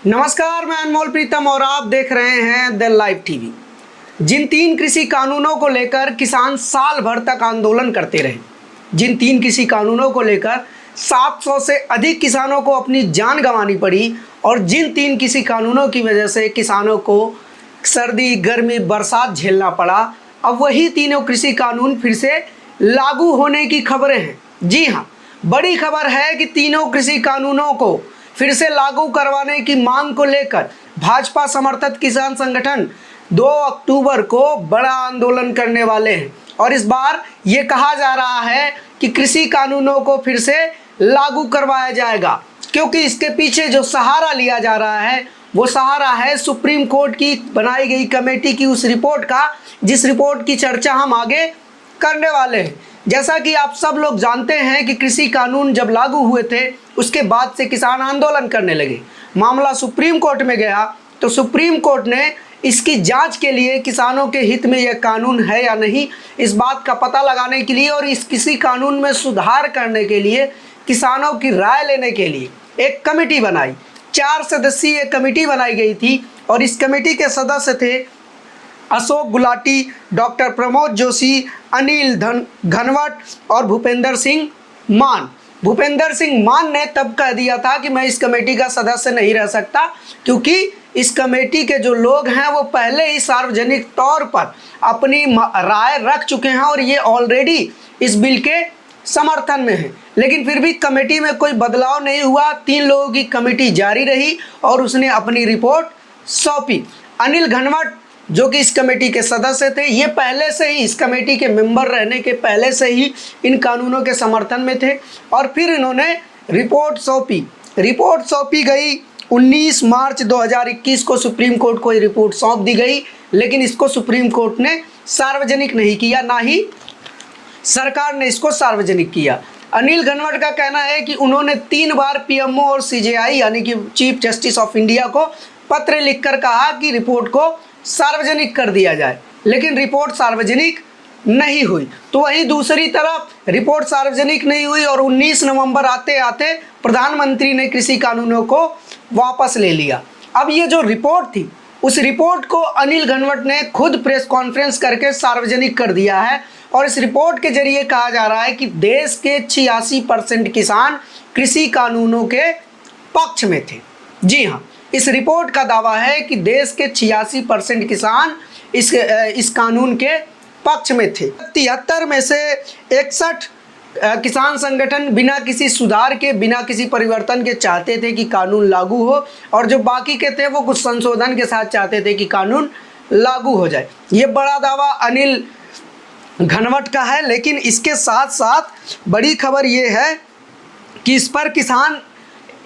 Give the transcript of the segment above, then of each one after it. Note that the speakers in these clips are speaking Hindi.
नमस्कार, मैं अनमोल प्रीतम और आप देख रहे हैं द लाइव टीवी। जिन 3 कृषि कानूनों को लेकर किसान साल भर तक आंदोलन करते रहे, जिन 3 कृषि कानूनों को लेकर 700 से अधिक किसानों को अपनी जान गंवानी पड़ी और जिन 3 कृषि कानूनों की वजह से किसानों को सर्दी, गर्मी, बरसात झेलना पड़ा, अब वही तीनों कृषि कानून फिर से लागू होने की खबरें हैं। जी हाँ, बड़ी खबर है कि तीनों कृषि कानूनों को फिर से लागू करवाने की मांग को लेकर भाजपा समर्थित किसान संगठन 2 अक्टूबर को बड़ा आंदोलन करने वाले हैं और इस बार ये कहा जा रहा है कि कृषि कानूनों को फिर से लागू करवाया जाएगा, क्योंकि इसके पीछे जो सहारा लिया जा रहा है वो सहारा है सुप्रीम कोर्ट की बनाई गई कमेटी की उस रिपोर्ट का, जिस रिपोर्ट की चर्चा हम आगे करने वाले हैं। जैसा कि आप सब लोग जानते हैं कि कृषि कानून जब लागू हुए थे उसके बाद से किसान आंदोलन करने लगे। मामला सुप्रीम कोर्ट में गया तो सुप्रीम कोर्ट ने इसकी जांच के लिए किसानों के हित में यह कानून है या नहीं, इस बात का पता लगाने के लिए और इस किसी कानून में सुधार करने के लिए किसानों की राय लेने के लिए एक कमेटी बनाई। 4 सदस्यीय कमेटी बनाई गई थी और इस कमेटी के सदस्य थे अशोक गुलाटी, डॉक्टर प्रमोद जोशी, अनिल घनवट और भूपेंद्र सिंह मान। भूपेंद्र सिंह मान ने तब कह दिया था कि मैं इस कमेटी का सदस्य नहीं रह सकता, क्योंकि इस कमेटी के जो लोग हैं वो पहले ही सार्वजनिक तौर पर अपनी राय रख चुके हैं और ये ऑलरेडी इस बिल के समर्थन में है। लेकिन फिर भी कमेटी में कोई बदलाव नहीं हुआ, 3 लोगों की कमेटी जारी रही और उसने अपनी रिपोर्ट सौंपी। अनिल घनवट जो कि इस कमेटी के सदस्य थे, ये पहले से ही इस कमेटी के मेंबर रहने के पहले से ही इन कानूनों के समर्थन में थे और फिर इन्होंने रिपोर्ट सौंपी गई। 19 मार्च 2021 को सुप्रीम कोर्ट को ये रिपोर्ट सौंप दी गई, लेकिन इसको सुप्रीम कोर्ट ने सार्वजनिक नहीं किया, ना ही सरकार ने इसको सार्वजनिक किया। अनिल घनवट का कहना है कि उन्होंने 3 बार पीएमओ और सीजेआई यानी कि चीफ जस्टिस ऑफ इंडिया को पत्र लिखकर कहा कि रिपोर्ट को सार्वजनिक कर दिया जाए, लेकिन रिपोर्ट सार्वजनिक नहीं हुई। तो वहीं दूसरी तरफ रिपोर्ट सार्वजनिक नहीं हुई और 19 नवंबर आते आते प्रधानमंत्री ने कृषि कानूनों को वापस ले लिया। अब ये जो रिपोर्ट थी उस रिपोर्ट को अनिल घनवट ने खुद प्रेस कॉन्फ्रेंस करके सार्वजनिक कर दिया है और इस रिपोर्ट के जरिए कहा जा रहा है कि देश के 86% किसान कृषि कानूनों के पक्ष में थे। जी हाँ, इस रिपोर्ट का दावा है कि देश के 86% किसान इस कानून के पक्ष में थे। 73 में से 61 किसान संगठन बिना किसी सुधार के, बिना किसी परिवर्तन के चाहते थे कि कानून लागू हो और जो बाकी के थे वो कुछ संशोधन के साथ चाहते थे कि कानून लागू हो जाए। ये बड़ा दावा अनिल घनवट का है, लेकिन इसके साथ साथ बड़ी खबर ये है कि इस पर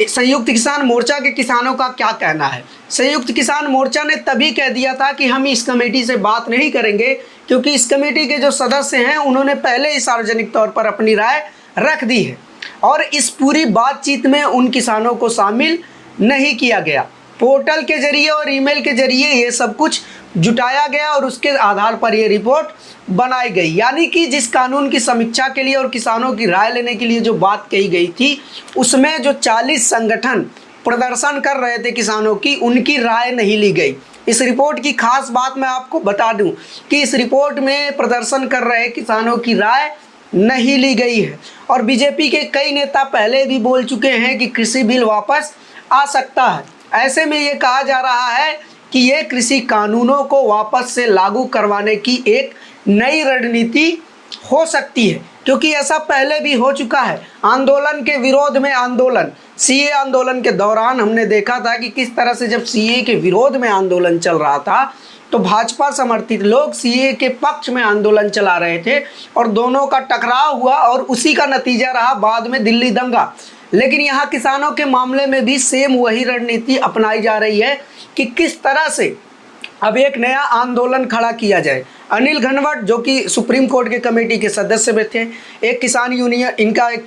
संयुक्त किसान मोर्चा के किसानों का क्या कहना है। संयुक्त किसान मोर्चा ने तभी कह दिया था कि हम इस कमेटी से बात नहीं करेंगे, क्योंकि इस कमेटी के जो सदस्य हैं उन्होंने पहले ही सार्वजनिक तौर पर अपनी राय रख दी है और इस पूरी बातचीत में उन किसानों को शामिल नहीं किया गया। पोर्टल के जरिए और ईमेल के जरिए ये सब कुछ जुटाया गया और उसके आधार पर ये रिपोर्ट बनाई गई। यानी कि जिस कानून की समीक्षा के लिए और किसानों की राय लेने के लिए जो बात कही गई थी, उसमें जो 40 संगठन प्रदर्शन कर रहे थे किसानों की, उनकी राय नहीं ली गई। इस रिपोर्ट की खास बात मैं आपको बता दूं कि इस रिपोर्ट में प्रदर्शन कर रहे किसानों की राय नहीं ली गई है और बीजेपी के कई नेता पहले भी बोल चुके हैं कि कृषि बिल वापस आ सकता है। ऐसे में ये कहा जा रहा है कि ये कृषि कानूनों को वापस से लागू करवाने की एक नई रणनीति हो सकती है, क्योंकि ऐसा पहले भी हो चुका है। आंदोलन के विरोध में आंदोलन, सीए आंदोलन के दौरान हमने देखा था कि किस तरह से जब सीए के विरोध में आंदोलन चल रहा था तो भाजपा समर्थित लोग सीए के पक्ष में आंदोलन चला रहे थे और दोनों का टकराव हुआ और उसी का नतीजा रहा बाद में दिल्ली दंगा। लेकिन यहाँ किसानों के मामले में भी सेम वही रणनीति अपनाई जा रही है कि किस तरह से अब एक नया आंदोलन खड़ा किया जाए। अनिल घनवट जो कि सुप्रीम कोर्ट के कमेटी के सदस्य में थे, एक किसान यूनियन, इनका एक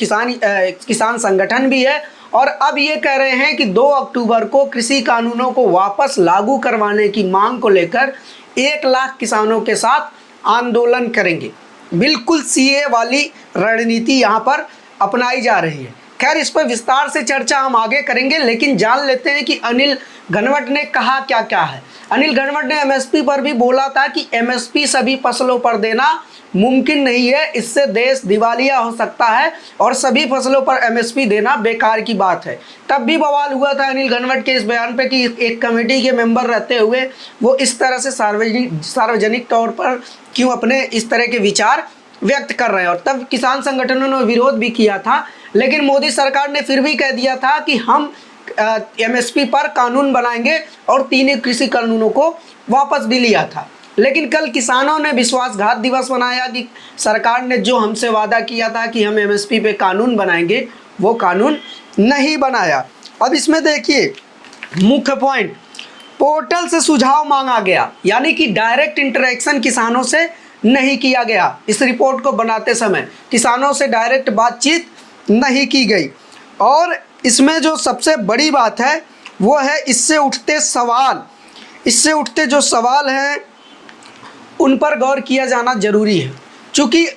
किसान संगठन भी है और अब ये कह रहे हैं कि 2 अक्टूबर को कृषि कानूनों को वापस लागू करवाने की मांग को लेकर 1 लाख किसानों के साथ आंदोलन करेंगे। बिल्कुल सीए वाली रणनीति यहाँ पर अपनाई जा रही है। खैर इस पर विस्तार से चर्चा हम आगे करेंगे, लेकिन जान लेते हैं कि अनिल घनवट ने कहा क्या क्या है। अनिल घनवट ने एमएसपी पर भी बोला था कि एमएसपी सभी फसलों पर देना मुमकिन नहीं है, इससे देश दिवालिया हो सकता है और सभी फसलों पर एमएसपी देना बेकार की बात है। तब भी बवाल हुआ था अनिल घनवट के इस बयान पे कि एक कमेटी के मेंबर रहते हुए वो इस तरह से सार्वजनिक तौर पर क्यों अपने इस तरह के विचार व्यक्त कर रहे हैं। और तब किसान संगठनों ने विरोध भी किया था, लेकिन मोदी सरकार ने फिर भी कह दिया था कि हम एमएसपी पर कानून बनाएंगे और 3 कृषि कानूनों को वापस भी लिया था। लेकिन कल किसानों ने विश्वासघात दिवस मनाया कि सरकार ने जो हमसे वादा किया था कि हम एमएसपी पे कानून बनाएंगे, वो कानून नहीं बनाया। अब इसमें देखिए मुख्य पॉइंट, पोर्टल से सुझाव मांगा गया, यानी कि डायरेक्ट इंटरेक्शन किसानों से नहीं किया गया। इस रिपोर्ट को बनाते समय किसानों से डायरेक्ट बातचीत नहीं की गई। और इसमें जो सबसे बड़ी बात है वो है इससे उठते जो सवाल हैं उन पर गौर किया जाना जरूरी है। चूँकि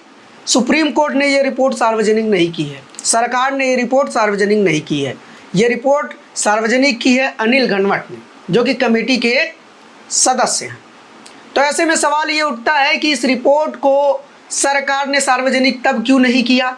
सुप्रीम कोर्ट ने ये रिपोर्ट सार्वजनिक नहीं की है, सरकार ने ये रिपोर्ट सार्वजनिक नहीं की है, ये रिपोर्ट सार्वजनिक की है अनिल घनवट ने, जो कि कमेटी के एक सदस्य हैं। तो ऐसे में सवाल ये उठता है कि इस रिपोर्ट को सरकार ने सार्वजनिक तब क्यों नहीं किया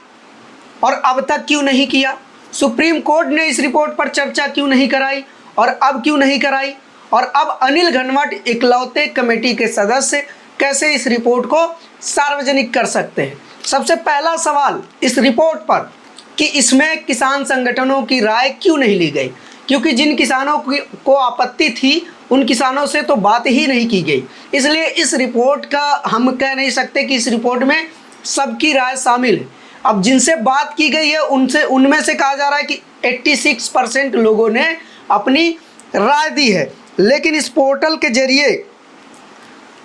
और अब तक क्यों नहीं किया? सुप्रीम कोर्ट ने इस रिपोर्ट पर चर्चा क्यों नहीं कराई और अब क्यों नहीं कराई? और अब अनिल घनवट इकलौते कमेटी के सदस्य कैसे इस रिपोर्ट को सार्वजनिक कर सकते हैं? सबसे पहला सवाल इस रिपोर्ट पर कि इसमें किसान संगठनों की राय क्यों नहीं ली गई, क्योंकि जिन किसानों को आपत्ति थी उन किसानों से तो बात ही नहीं की गई। इसलिए इस रिपोर्ट का हम कह नहीं सकते कि इस रिपोर्ट में सबकी राय शामिल है। अब जिनसे बात की गई है उनमें से कहा जा रहा है कि 86% लोगों ने अपनी राय दी है, लेकिन इस पोर्टल के जरिए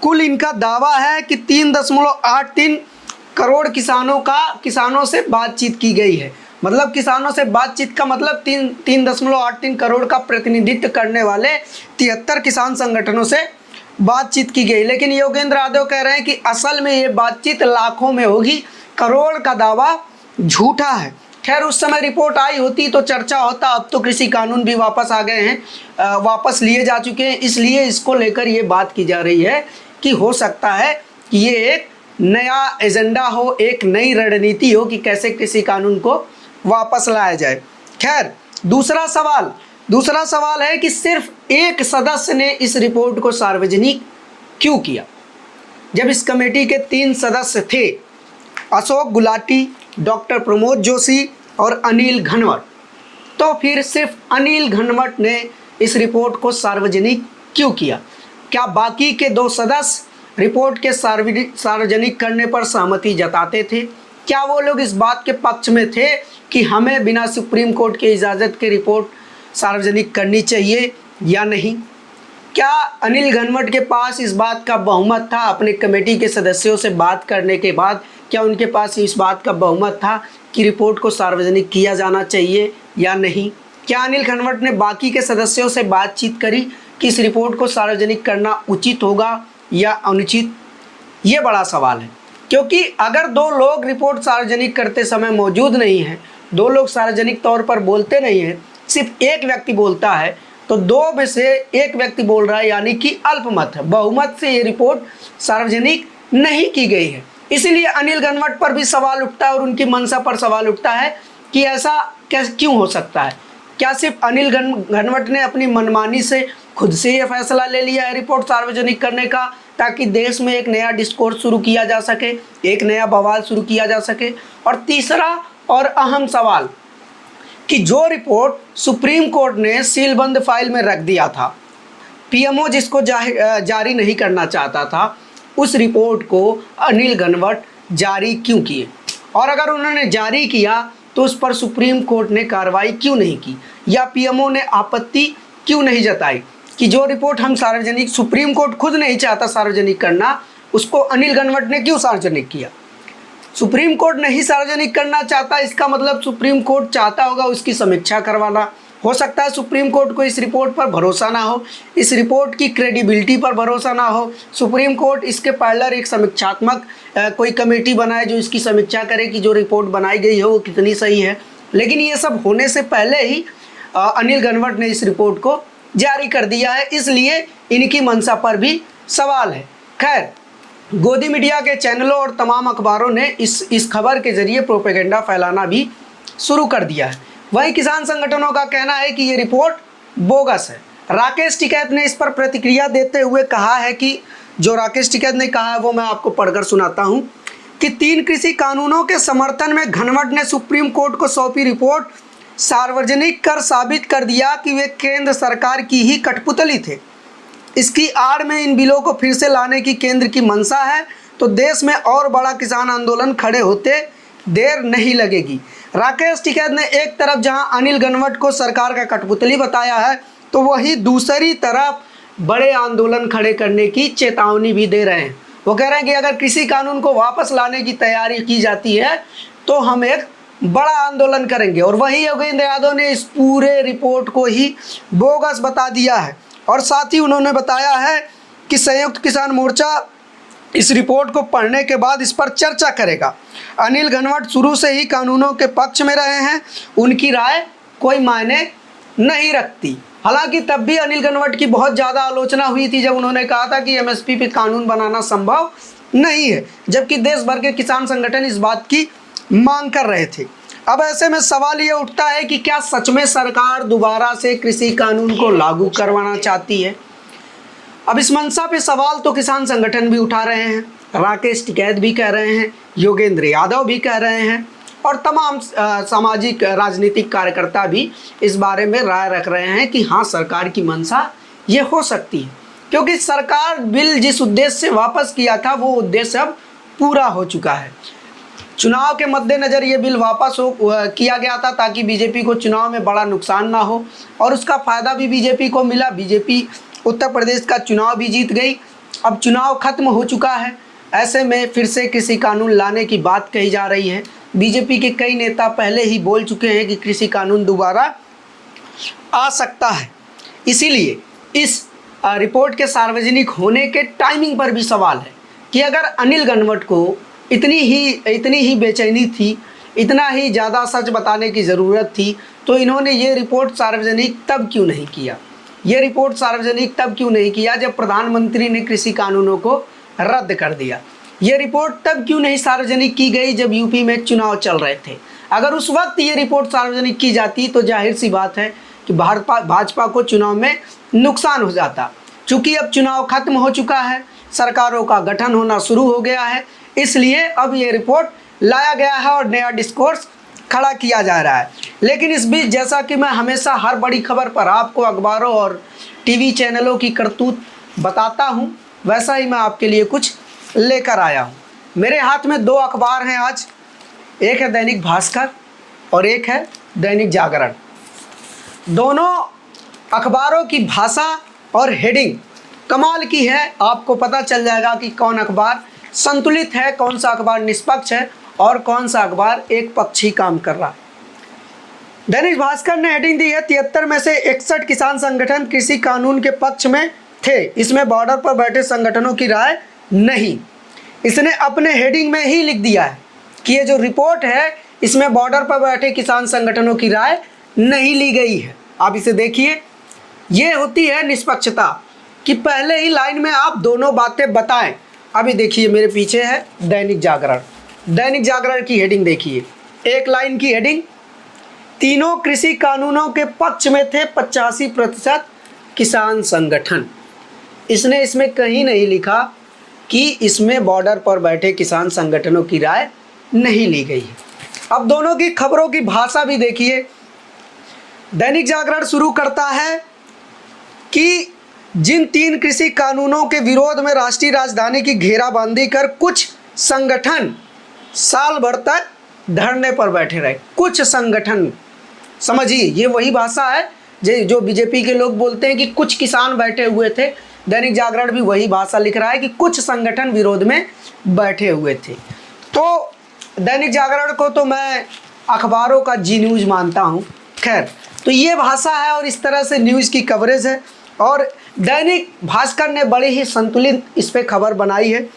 कुल इनका दावा है कि 3.83 करोड़ किसानों से बातचीत की गई है। मतलब किसानों से बातचीत का मतलब 3.83 करोड़ का प्रतिनिधित्व करने वाले 73 किसान संगठनों से बातचीत की गई। लेकिन योगेंद्र यादव कह रहे हैं कि असल में ये बातचीत लाखों में होगी, करोड़ का दावा झूठा है। खैर उस समय रिपोर्ट आई होती तो चर्चा होता। अब तो कृषि कानून भी वापस आ गए हैं, वापस लिए जा चुके हैं, इसलिए इसको लेकर ये बात की जा रही है कि हो सकता है कि ये एक नया एजेंडा हो, एक नई रणनीति हो कि कैसे कृषि कानून को वापस लाया जाए। खैर दूसरा सवाल है कि सिर्फ एक सदस्य ने इस रिपोर्ट को सार्वजनिक क्यों किया, जब इस कमेटी के 3 सदस्य थे, अशोक गुलाटी, डॉक्टर प्रमोद जोशी और अनिल घनवट। तो फिर सिर्फ अनिल घनवट ने इस रिपोर्ट को सार्वजनिक क्यों किया? क्या बाकी के 2 सदस्य रिपोर्ट के सार्वजनिक करने पर सहमति जताते थे? क्या वो लोग इस बात के पक्ष में थे कि हमें बिना सुप्रीम कोर्ट की इजाज़त के रिपोर्ट सार्वजनिक करनी चाहिए या नहीं? क्या अनिल घनवट के पास इस बात का बहुमत था? अपने कमेटी के सदस्यों से बात करने के बाद क्या उनके पास इस बात का बहुमत था कि रिपोर्ट को सार्वजनिक किया जाना चाहिए या नहीं? क्या अनिल घनवट ने बाकी के सदस्यों से बातचीत करी कि इस रिपोर्ट को सार्वजनिक करना उचित होगा या अनुचित? ये बड़ा सवाल है, क्योंकि अगर 2 लोग रिपोर्ट सार्वजनिक करते समय मौजूद नहीं हैं, 2 लोग सार्वजनिक तौर पर बोलते नहीं हैं, सिर्फ एक व्यक्ति बोलता है, तो 2 में से एक व्यक्ति बोल रहा है, यानी कि अल्पमत है, बहुमत से ये रिपोर्ट सार्वजनिक नहीं की गई है। इसीलिए अनिल घनवट पर भी सवाल उठता है और उनकी मंशा पर सवाल उठता है कि ऐसा कैसे क्यों हो सकता है? क्या सिर्फ अनिल घनवट ने अपनी मनमानी से खुद से ये फैसला ले लिया है रिपोर्ट सार्वजनिक करने का, ताकि देश में एक नया डिस्कोर्स शुरू किया जा सके, एक नया बवाल शुरू किया जा सके? और तीसरा और अहम सवाल कि जो रिपोर्ट सुप्रीम कोर्ट ने सीलबंद फाइल में रख दिया था, पीएमओ जिसको जारी नहीं करना चाहता था, उस रिपोर्ट को अनिल घनवट जारी क्यों किए? और अगर उन्होंने जारी किया तो उस पर सुप्रीम कोर्ट ने कार्रवाई क्यों नहीं की, या पीएमओ ने आपत्ति क्यों नहीं जताई कि जो रिपोर्ट हम सार्वजनिक, सुप्रीम कोर्ट खुद नहीं चाहता सार्वजनिक करना, उसको अनिल घनवट ने क्यों सार्वजनिक किया? सुप्रीम कोर्ट नहीं सार्वजनिक करना चाहता, इसका मतलब सुप्रीम कोर्ट चाहता होगा उसकी समीक्षा करवाना। हो सकता है सुप्रीम कोर्ट को इस रिपोर्ट पर भरोसा ना हो, इस रिपोर्ट की क्रेडिबिलिटी पर भरोसा ना हो। सुप्रीम कोर्ट इसके पैरेलल एक समीक्षात्मक कोई कमेटी बनाए जो इसकी समीक्षा करे कि जो रिपोर्ट बनाई गई है वो कितनी सही है, लेकिन ये सब होने से पहले ही अनिल घनवट ने इस रिपोर्ट को जारी कर दिया है, इसलिए इनकी मंशा पर भी सवाल है। खैर, गोदी मीडिया के चैनलों और तमाम अखबारों ने इस खबर के जरिए प्रोपेगेंडा फैलाना भी शुरू कर दिया है। वहीं किसान संगठनों का कहना है कि ये रिपोर्ट बोगस है। राकेश टिकैत ने इस पर प्रतिक्रिया देते हुए कहा है कि जो राकेश टिकैत ने कहा है वो मैं आपको पढ़कर सुनाता हूं कि 3 कृषि कानूनों के समर्थन में घनवट ने सुप्रीम कोर्ट को सौंपी रिपोर्ट सार्वजनिक कर साबित कर दिया कि वे केंद्र सरकार की ही कठपुतली थे। इसकी आड़ में इन बिलों को फिर से लाने की केंद्र की मंशा है तो देश में और बड़ा किसान आंदोलन खड़े होते देर नहीं लगेगी। राकेश टिकैत ने एक तरफ जहां अनिल घनवट को सरकार का कठपुतली बताया है तो वही दूसरी तरफ बड़े आंदोलन खड़े करने की चेतावनी भी दे रहे हैं। वो कह रहे हैं कि अगर कृषि कानून को वापस लाने की तैयारी की जाती है तो हम एक बड़ा आंदोलन करेंगे। और वही योगेंद्र यादव ने इस पूरे रिपोर्ट को ही बोगस बता दिया है और साथ ही उन्होंने बताया है कि संयुक्त किसान मोर्चा इस रिपोर्ट को पढ़ने के बाद इस पर चर्चा करेगा। अनिल घनवट शुरू से ही कानूनों के पक्ष में रहे हैं, उनकी राय कोई मायने नहीं रखती। हालांकि तब भी अनिल घनवट की बहुत ज़्यादा आलोचना हुई थी जब उन्होंने कहा था कि एमएसपी पे कानून बनाना संभव नहीं है, जबकि देश भर के किसान संगठन इस बात की मांग कर रहे थे। अब ऐसे में सवाल ये उठता है कि क्या सच में सरकार दोबारा से कृषि कानून को लागू करवाना चाहती है? अब इस मंशा पे सवाल तो किसान संगठन भी उठा रहे हैं, राकेश टिकैत भी कह रहे हैं, योगेंद्र यादव भी कह रहे हैं और तमाम सामाजिक राजनीतिक कार्यकर्ता भी इस बारे में राय रख रहे हैं कि हाँ, सरकार की मंशा ये हो सकती है, क्योंकि सरकार बिल जिस उद्देश्य से वापस किया था वो उद्देश्य अब पूरा हो चुका है। चुनाव के मद्देनज़र ये बिल वापस किया गया था ताकि बीजेपी को चुनाव में बड़ा नुकसान ना हो और उसका फ़ायदा भी बीजेपी को मिला। बीजेपी उत्तर प्रदेश का चुनाव भी जीत गई। अब चुनाव खत्म हो चुका है, ऐसे में फिर से कृषि कानून लाने की बात कही जा रही है। बीजेपी के कई नेता पहले ही बोल चुके हैं कि कृषि कानून दोबारा आ सकता है। इसीलिए इस रिपोर्ट के सार्वजनिक होने के टाइमिंग पर भी सवाल है कि अगर अनिल घनवट को इतनी ही बेचैनी थी, इतना ही ज़्यादा सच बताने की ज़रूरत थी, तो इन्होंने ये रिपोर्ट सार्वजनिक तब क्यों नहीं किया? ये रिपोर्ट सार्वजनिक तब क्यों नहीं किया जब प्रधानमंत्री ने कृषि कानूनों को रद्द कर दिया? ये रिपोर्ट तब क्यों नहीं सार्वजनिक की गई जब यूपी में चुनाव चल रहे थे? अगर उस वक्त ये रिपोर्ट सार्वजनिक की जाती तो जाहिर सी बात है कि भाजपा को चुनाव में नुकसान हो जाता। चूँकि अब चुनाव खत्म हो चुका है, सरकारों का गठन होना शुरू हो गया है, इसलिए अब ये रिपोर्ट लाया गया है और नया डिस्कोर्स खड़ा किया जा रहा है। लेकिन इस बीच जैसा कि मैं हमेशा हर बड़ी खबर पर आपको अखबारों और टीवी चैनलों की करतूत बताता हूं, वैसा ही मैं आपके लिए कुछ लेकर आया हूं। मेरे हाथ में 2 अखबार हैं आज, एक है दैनिक भास्कर और एक है दैनिक जागरण। दोनों अखबारों की भाषा और हेडिंग कमाल की है। आपको पता चल जाएगा कि कौन अखबार संतुलित है, कौन सा अखबार निष्पक्ष है और कौन सा अखबार एक पक्षी काम कर रहा है। दैनिक भास्कर ने हेडिंग दी है 73 में से 61 किसान संगठन कृषि कानून के पक्ष में थे, इसमें बॉर्डर पर बैठे संगठनों की राय नहीं। इसने अपने हेडिंग में ही लिख दिया है कि ये जो रिपोर्ट है इसमें बॉर्डर पर बैठे किसान संगठनों की राय नहीं ली गई है। आप इसे देखिए, ये होती है निष्पक्षता कि पहले ही लाइन में आप दोनों बातें बताएं। अभी देखिए मेरे पीछे है दैनिक जागरण। दैनिक जागरण की हेडिंग देखिए, एक लाइन की हेडिंग, तीनों कृषि कानूनों के पक्ष में थे 85% किसान संगठन। इसने इसमें कहीं नहीं लिखा कि इसमें बॉर्डर पर बैठे किसान संगठनों की राय नहीं ली गई है। अब दोनों की खबरों की भाषा भी देखिए। दैनिक जागरण शुरू करता है कि जिन 3 कृषि कानूनों के विरोध में राष्ट्रीय राजधानी की घेराबंदी कर कुछ संगठन साल भर तक धरने पर बैठे रहे। कुछ संगठन, समझिए ये वही भाषा है जो बीजेपी के लोग बोलते हैं कि कुछ किसान बैठे हुए थे। दैनिक जागरण भी वही भाषा लिख रहा है कि कुछ संगठन विरोध में बैठे हुए थे। तो दैनिक जागरण को तो मैं अखबारों का जी न्यूज़ मानता हूँ। खैर, तो ये भाषा है और इस तरह से न्यूज़ की कवरेज है। और दैनिक भास्कर ने बड़ी ही संतुलित इस पर खबर बनाई है।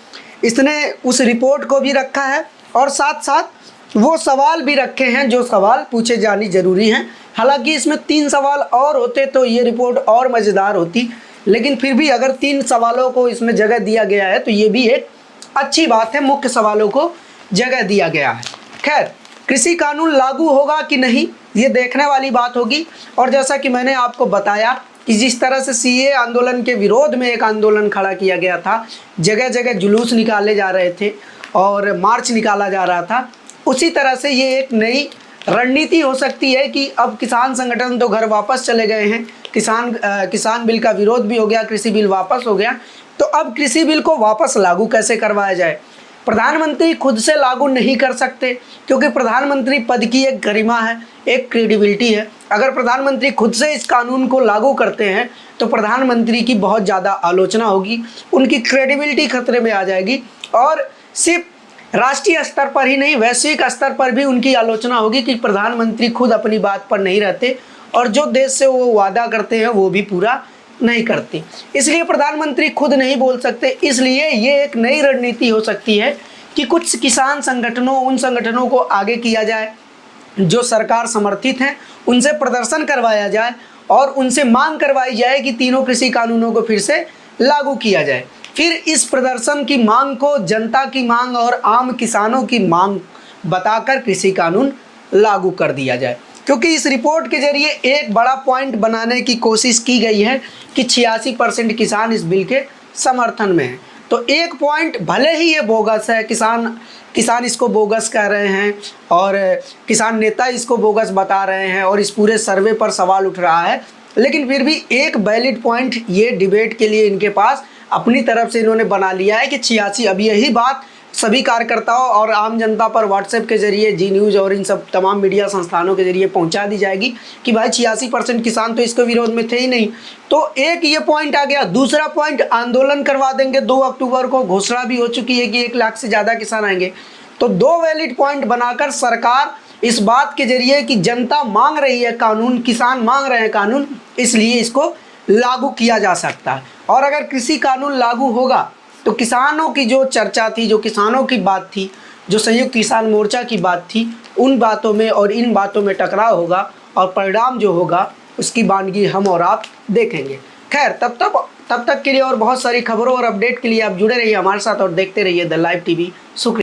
इसने उस रिपोर्ट को भी रखा है और साथ साथ वो सवाल भी रखे हैं जो सवाल पूछे जानी जरूरी हैं। हालांकि इसमें 3 सवाल और होते तो ये रिपोर्ट और मज़ेदार होती, लेकिन फिर भी अगर 3 सवालों को इसमें जगह दिया गया है तो ये भी एक अच्छी बात है, मुख्य सवालों को जगह दिया गया है। खैर, कृषि कानून लागू होगा कि नहीं ये देखने वाली बात होगी। और जैसा कि मैंने आपको बताया कि जिस तरह से सीए आंदोलन के विरोध में एक आंदोलन खड़ा किया गया था, जगह जगह जुलूस निकाले जा रहे थे और मार्च निकाला जा रहा था, उसी तरह से ये एक नई रणनीति हो सकती है कि अब किसान संगठन तो घर वापस चले गए हैं, किसान बिल का विरोध भी हो गया, कृषि बिल वापस हो गया, तो अब कृषि बिल को वापस लागू कैसे करवाया जाए। प्रधानमंत्री खुद से लागू नहीं कर सकते क्योंकि प्रधानमंत्री पद की एक गरिमा है, एक क्रेडिबिलिटी है। अगर प्रधानमंत्री खुद से इस कानून को लागू करते हैं तो प्रधानमंत्री की बहुत ज़्यादा आलोचना होगी, उनकी क्रेडिबिलिटी खतरे में आ जाएगी और सिर्फ राष्ट्रीय स्तर पर ही नहीं वैश्विक स्तर पर भी उनकी आलोचना होगी कि प्रधानमंत्री खुद अपनी बात पर नहीं रहते और जो देश से वो वादा करते हैं वो भी पूरा नहीं करते। इसलिए प्रधानमंत्री खुद नहीं बोल सकते। इसलिए ये एक नई रणनीति हो सकती है कि कुछ किसान संगठनों, उन संगठनों को आगे किया जाए जो सरकार समर्थित हैं, उनसे प्रदर्शन करवाया जाए और उनसे मांग करवाई जाए कि तीनों कृषि कानूनों को फिर से लागू किया जाए। फिर इस प्रदर्शन की मांग को जनता की मांग और आम किसानों की मांग बताकर कृषि कानून लागू कर दिया जाए। क्योंकि इस रिपोर्ट के जरिए एक बड़ा पॉइंट बनाने की कोशिश की गई है कि 86% किसान इस बिल के समर्थन में हैं। तो एक पॉइंट भले ही ये बोगस है, किसान इसको बोगस कह रहे हैं और किसान नेता इसको बोगस बता रहे हैं और इस पूरे सर्वे पर सवाल उठ रहा है, लेकिन फिर भी एक वैलिड पॉइंट ये डिबेट के लिए इनके पास अपनी तरफ से इन्होंने बना लिया है कि 86। अब यही बात सभी कार्यकर्ताओं और आम जनता पर व्हाट्सएप के जरिए, जी न्यूज़ और इन सब तमाम मीडिया संस्थानों के जरिए पहुंचा दी जाएगी कि भाई 86% किसान तो इसके विरोध में थे ही नहीं। तो एक ये पॉइंट आ गया। दूसरा पॉइंट, आंदोलन करवा देंगे 2 अक्टूबर को, घोषणा भी हो चुकी है कि 1 लाख से ज़्यादा किसान आएंगे। तो 2 वैलिड पॉइंट बनाकर सरकार इस बात के जरिए कि जनता मांग रही है कानून, किसान मांग रहे हैं कानून, इसलिए इसको लागू किया जा सकता है। और अगर कृषि कानून लागू होगा तो किसानों की जो चर्चा थी, जो किसानों की बात थी, जो संयुक्त किसान मोर्चा की बात थी, उन बातों में और इन बातों में टकराव होगा और परिणाम जो होगा उसकी वानगी हम और आप देखेंगे। खैर, तब तक के लिए और बहुत सारी खबरों और अपडेट के लिए आप जुड़े रहिए हमारे साथ और देखते रहिए द लाइव टीवी। शुक्रिया।